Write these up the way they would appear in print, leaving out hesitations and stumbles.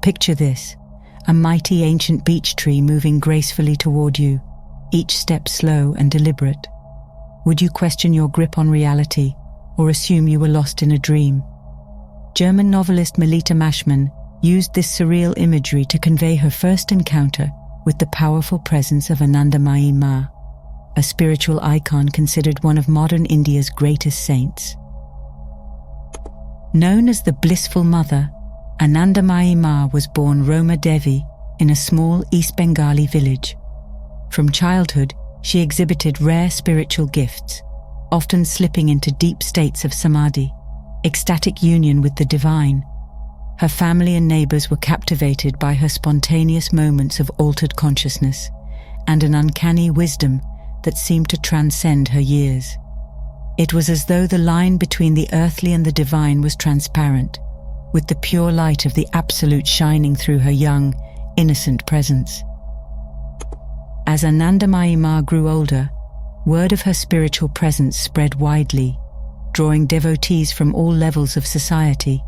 Picture this, a mighty ancient beech tree moving gracefully toward you, each step slow and deliberate. Would you question your grip on reality or assume you were lost in a dream? German novelist Melita Maschmann used this surreal imagery to convey her first encounter with the powerful presence of Anandamayi Ma, a spiritual icon considered one of modern India's greatest saints. Known as the Blissful Mother, Anandamayi Ma was born Roma Devi in a small East Bengali village. From childhood, she exhibited rare spiritual gifts, often slipping into deep states of samadhi, ecstatic union with the divine. Her family and neighbors were captivated by her spontaneous moments of altered consciousness and an uncanny wisdom that seemed to transcend her years. It was as though the line between the earthly and the divine was transparent, with the pure light of the Absolute shining through her young, innocent presence. As Anandamayi Ma grew older, word of her spiritual presence spread widely, drawing devotees from all levels of society,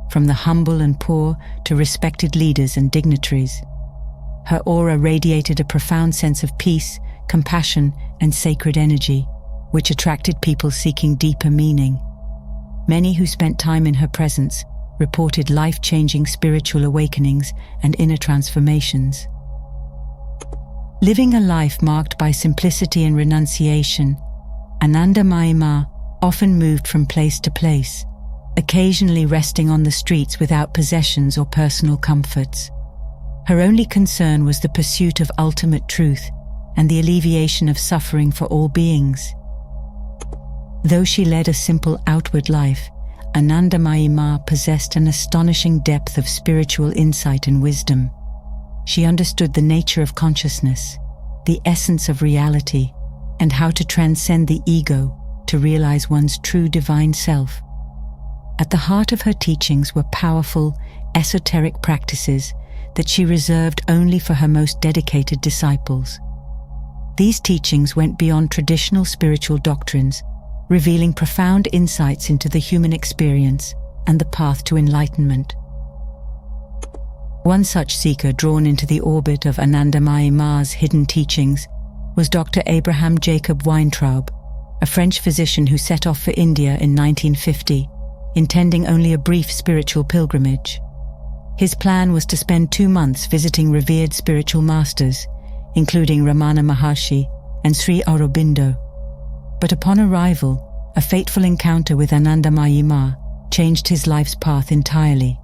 from the humble and poor to respected leaders and dignitaries. Her aura radiated a profound sense of peace, compassion, and sacred energy, which attracted people seeking deeper meaning. Many who spent time in her presence reported life-changing spiritual awakenings and inner transformations. Living a life marked by simplicity and renunciation, Anandamayi Ma often moved from place to place, occasionally resting on the streets without possessions or personal comforts. Her only concern was the pursuit of ultimate truth and the alleviation of suffering for all beings. Though she led a simple outward life, Anandamayi Ma possessed an astonishing depth of spiritual insight and wisdom. She understood the nature of consciousness, the essence of reality, and how to transcend the ego to realize one's true divine self. At the heart of her teachings were powerful, esoteric practices that she reserved only for her most dedicated disciples. These teachings went beyond traditional spiritual doctrines, revealing profound insights into the human experience and the path to enlightenment. One such seeker drawn into the orbit of Anandamayi Ma's hidden teachings was Dr. Abraham Jacob Weintraub, a French physician who set off for India in 1950, intending only a brief spiritual pilgrimage. His plan was to spend 2 months visiting revered spiritual masters, including Ramana Maharshi and Sri Aurobindo. But upon arrival, a fateful encounter with Anandamayi Ma changed his life's path entirely.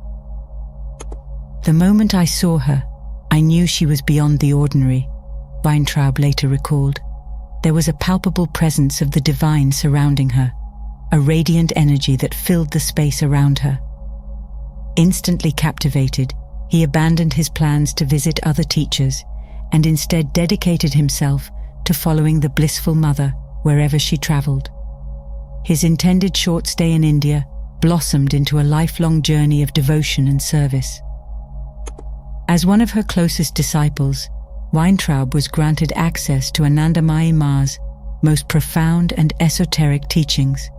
"The moment I saw her, I knew she was beyond the ordinary," Weintraub later recalled. There was a palpable presence of the divine surrounding her, a radiant energy that filled the space around her. Instantly captivated, he abandoned his plans to visit other teachers and instead dedicated himself to following the Blissful Mother wherever she traveled. His intended short stay in India blossomed into a lifelong journey of devotion and service. As one of her closest disciples, Weintraub was granted access to Anandamayi Ma's most profound and esoteric teachings.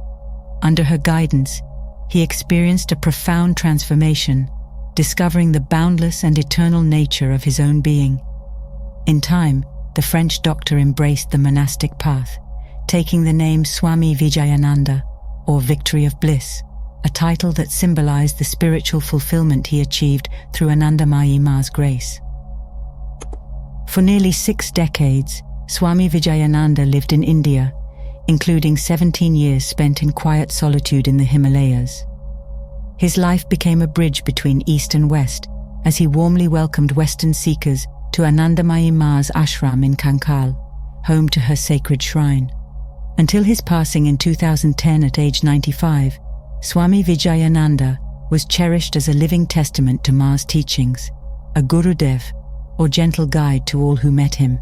Under her guidance, he experienced a profound transformation, discovering the boundless and eternal nature of his own being. In time, the French doctor embraced the monastic path, taking the name Swami Vijayananda, or Victory of Bliss, a title that symbolized the spiritual fulfillment he achieved through Anandamayi Ma's grace. For nearly 6 decades, Swami Vijayananda lived in India, including 17 years spent in quiet solitude in the Himalayas. His life became a bridge between East and West as he warmly welcomed Western seekers to Anandamayi Ma's ashram in Kankal, home to her sacred shrine. Until his passing in 2010 at age 95, Swami Vijayananda was cherished as a living testament to Ma's teachings, a Gurudev, or gentle guide to all who met him.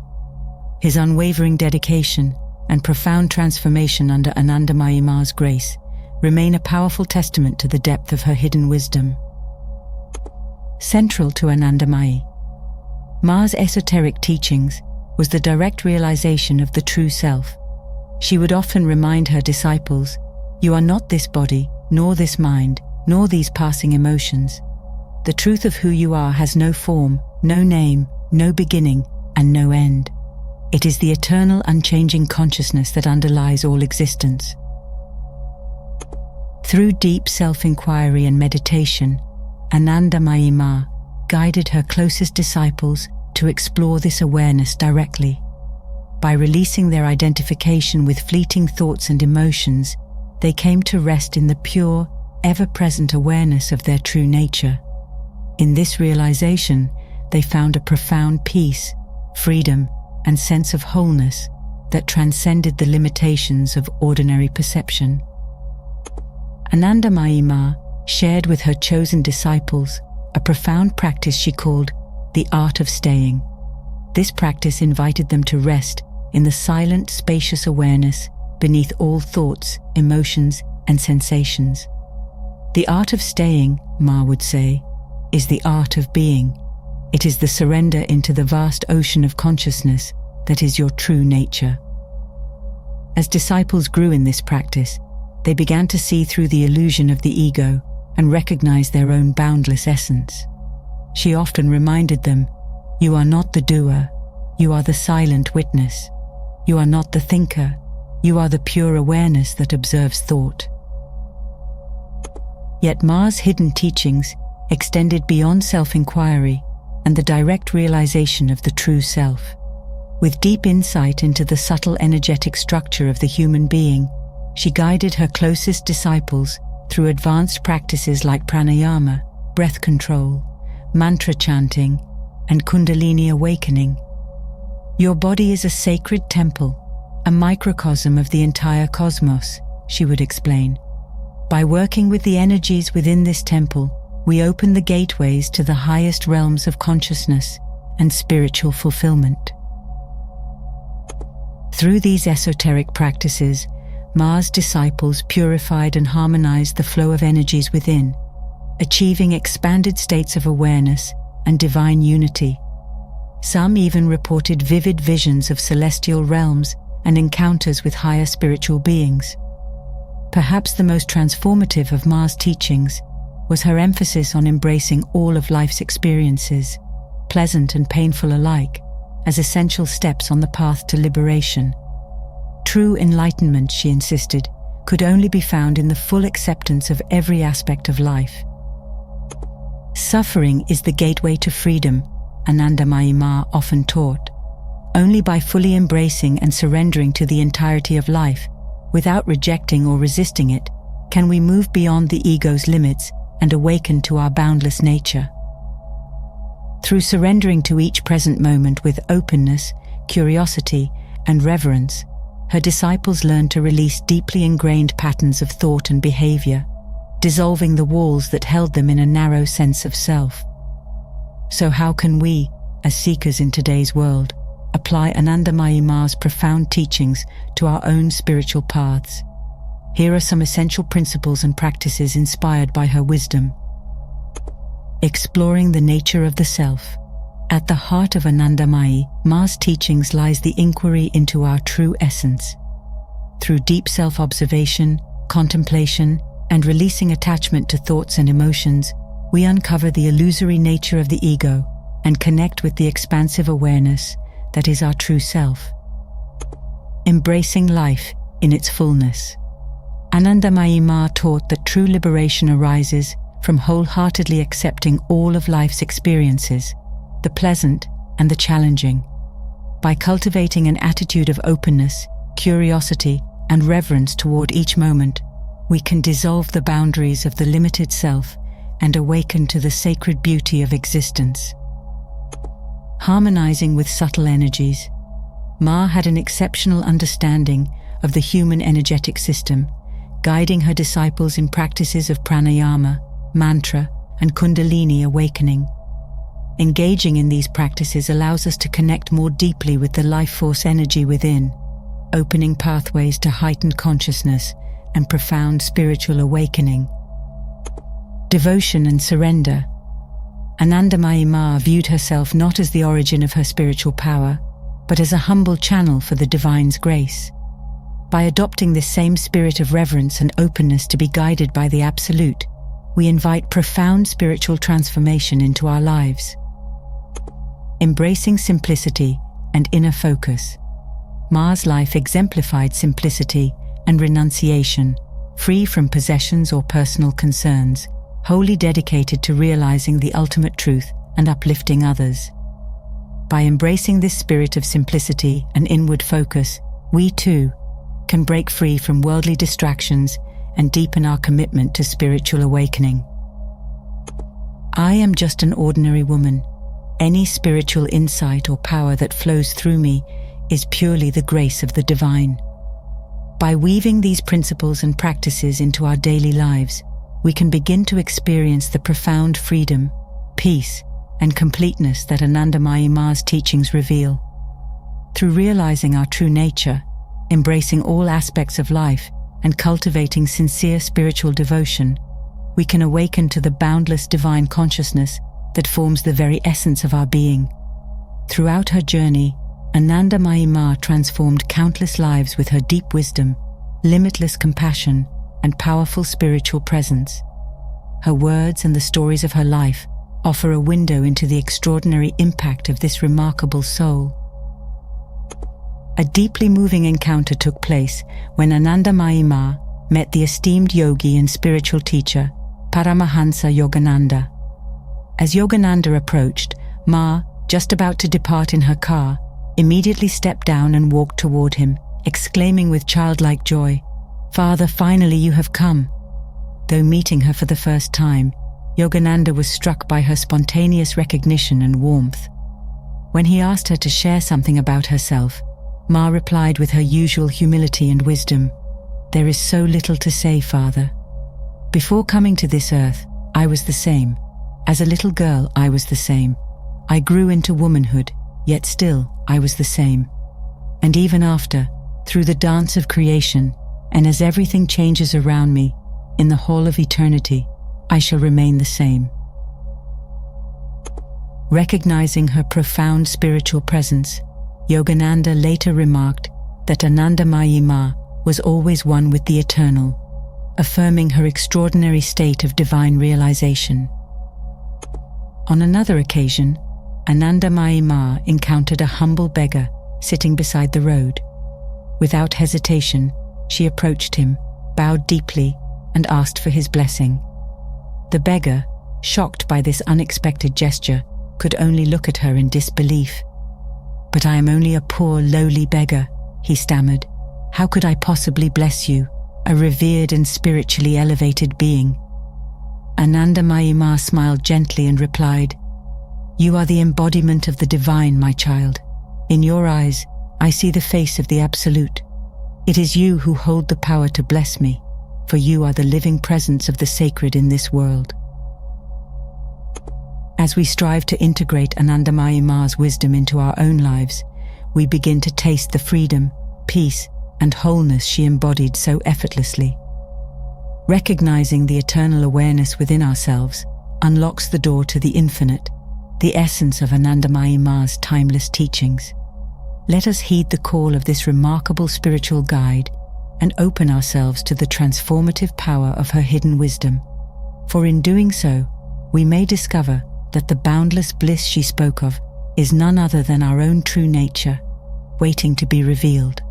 His unwavering dedication and profound transformation under Anandamayi Ma's grace remain a powerful testament to the depth of her hidden wisdom. Central to Anandamayi Ma's esoteric teachings was the direct realization of the true self. She would often remind her disciples, "You are not this body, nor this mind, nor these passing emotions. The truth of who you are has no form, no name, no beginning, and no end. It is the eternal, unchanging consciousness that underlies all existence. Through deep self-inquiry and meditation, Anandamayi Ma guided her closest disciples to explore this awareness directly. By releasing their identification with fleeting thoughts and emotions, they came to rest in the pure, ever-present awareness of their true nature. In this realization, they found a profound peace, freedom, and sense of wholeness that transcended the limitations of ordinary perception. Anandamayi Ma shared with her chosen disciples a profound practice she called the art of staying. This practice invited them to rest in the silent, spacious awareness beneath all thoughts, emotions, and sensations. The art of staying, Ma would say, is the art of being. It is the surrender into the vast ocean of consciousness that is your true nature. As disciples grew in this practice, they began to see through the illusion of the ego and recognize their own boundless essence. She often reminded them, "You are not the doer, you are the silent witness. You are not the thinker, you are the pure awareness that observes thought." Yet Ma's hidden teachings extended beyond self-inquiry and the direct realization of the true self. With deep insight into the subtle energetic structure of the human being, she guided her closest disciples through advanced practices like pranayama, breath control, mantra chanting, and kundalini awakening. "Your body is a sacred temple, a microcosm of the entire cosmos," she would explain. "By working with the energies within this temple, we open the gateways to the highest realms of consciousness and spiritual fulfillment." Through these esoteric practices, Ma's disciples purified and harmonized the flow of energies within, achieving expanded states of awareness and divine unity. Some even reported vivid visions of celestial realms and encounters with higher spiritual beings. Perhaps the most transformative of Ma's teachings was her emphasis on embracing all of life's experiences, pleasant and painful alike, as essential steps on the path to liberation. True enlightenment, she insisted, could only be found in the full acceptance of every aspect of life. Suffering is the gateway to freedom, Anandamayi Ma often taught. Only by fully embracing and surrendering to the entirety of life, without rejecting or resisting it, can we move beyond the ego's limits and awaken to our boundless nature. Through surrendering to each present moment with openness, curiosity, and reverence, her disciples learned to release deeply ingrained patterns of thought and behavior, dissolving the walls that held them in a narrow sense of self. So how can we, as seekers in today's world, apply Anandamayi Ma's profound teachings to our own spiritual paths? Here are some essential principles and practices inspired by her wisdom. Exploring the nature of the self. At the heart of Anandamayi Ma's teachings lies the inquiry into our true essence. Through deep self-observation, contemplation, and releasing attachment to thoughts and emotions, we uncover the illusory nature of the ego and connect with the expansive awareness that is our true self. Embracing life in its fullness. Anandamayi Ma taught that true liberation arises from wholeheartedly accepting all of life's experiences, the pleasant and the challenging. By cultivating an attitude of openness, curiosity, and reverence toward each moment, we can dissolve the boundaries of the limited self and awaken to the sacred beauty of existence. Harmonizing with subtle energies. Ma had an exceptional understanding of the human energetic system, guiding her disciples in practices of pranayama, mantra, and kundalini awakening. Engaging in these practices allows us to connect more deeply with the life force energy within, opening pathways to heightened consciousness and profound spiritual awakening. Devotion and surrender. Anandamayi Ma viewed herself not as the origin of her spiritual power, but as a humble channel for the divine's grace. By adopting this same spirit of reverence and openness to be guided by the Absolute, we invite profound spiritual transformation into our lives. Embracing simplicity and inner focus. Ma's life exemplified simplicity and renunciation, free from possessions or personal concerns, wholly dedicated to realizing the ultimate truth and uplifting others. By embracing this spirit of simplicity and inward focus, we too can break free from worldly distractions and deepen our commitment to spiritual awakening. I am just an ordinary woman. Any spiritual insight or power that flows through me is purely the grace of the divine. By weaving these principles and practices into our daily lives, we can begin to experience the profound freedom, peace, and completeness that Anandamayi Ma's teachings reveal. Through realizing our true nature, embracing all aspects of life, and cultivating sincere spiritual devotion, we can awaken to the boundless divine consciousness that forms the very essence of our being. Throughout her journey, Anandamayi Ma transformed countless lives with her deep wisdom, limitless compassion, and powerful spiritual presence. Her words and the stories of her life offer a window into the extraordinary impact of this remarkable soul. A deeply moving encounter took place when Anandamayi Ma met the esteemed yogi and spiritual teacher, Paramahansa Yogananda. As Yogananda approached, Ma, just about to depart in her car, immediately stepped down and walked toward him, exclaiming with childlike joy, "Father, finally you have come." Though meeting her for the first time, Yogananda was struck by her spontaneous recognition and warmth. When he asked her to share something about herself, Ma replied with her usual humility and wisdom, "There is so little to say, Father. Before coming to this earth, I was the same. As a little girl, I was the same. I grew into womanhood, yet still I was the same. And even after, through the dance of creation, and as everything changes around me, in the hall of eternity, I shall remain the same." Recognizing her profound spiritual presence, Yogananda later remarked that Anandamayi Ma was always one with the eternal, affirming her extraordinary state of divine realization. On another occasion, Anandamayi Ma encountered a humble beggar sitting beside the road. Without hesitation, she approached him, bowed deeply, and asked for his blessing. The beggar, shocked by this unexpected gesture, could only look at her in disbelief. "But I am only a poor, lowly beggar," he stammered. "How could I possibly bless you, a revered and spiritually elevated being?" Anandamayi Ma smiled gently and replied, "You are the embodiment of the divine, my child. In your eyes, I see the face of the Absolute. It is you who hold the power to bless me, for you are the living presence of the sacred in this world." As we strive to integrate Anandamayi Ma's wisdom into our own lives, we begin to taste the freedom, peace, and wholeness she embodied so effortlessly. Recognizing the eternal awareness within ourselves unlocks the door to the infinite, the essence of Anandamayi Ma's timeless teachings. Let us heed the call of this remarkable spiritual guide and open ourselves to the transformative power of her hidden wisdom. For in doing so, we may discover that the boundless bliss she spoke of is none other than our own true nature, waiting to be revealed.